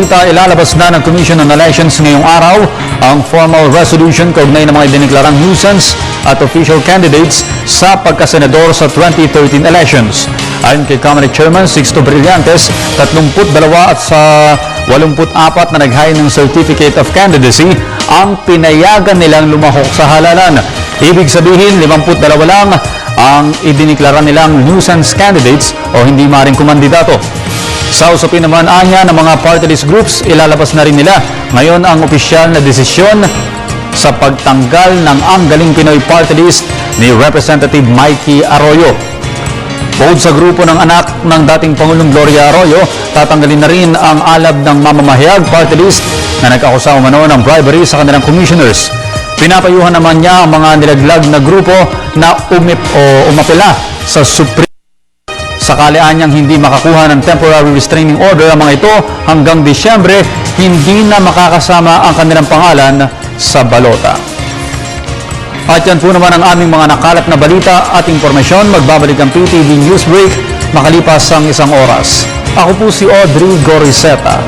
Ilalabas na ng Commission on Elections ngayong araw ang formal resolution kaugnay ng mga idineklarang nuisance at official candidates sa pagkasenador sa 2013 elections. Ayon kay Comelec Chairman Sixto Brillantes, 32 at sa 84 na naghain ng Certificate of Candidacy ang pinayagan nilang lumahok sa halalan. Ibig sabihin, 52 lang ang idineklara nilang nuisance candidates o hindi maaaring kumandidato. Sa usapin naman anya ng mga party list groups, ilalabas na rin nila ngayon ang opisyal na desisyon sa pagtanggal ng Ang Galing Pinoy Party List ni Representative Mikey Arroyo. Bukod sa grupo ng anak ng dating Pangulong Gloria Arroyo, tatanggalin na rin ang alab ng Mamamahayag Party List na nag-akusa umano ng bribery sa kanilang commissioners. Pinapayuhan naman niya ang mga nilaglag na grupo na umapela sa Supreme sakali anyang hindi makakuha ng temporary restraining order ang mga ito hanggang Disyembre, hindi na makakasama ang kanilang pangalan sa balota. At yan po naman ang aming mga nakalat na balita at impormasyon. Magbabalik ang PTV News Break makalipas ang 1 oras. Ako po si Audrey Goriseta.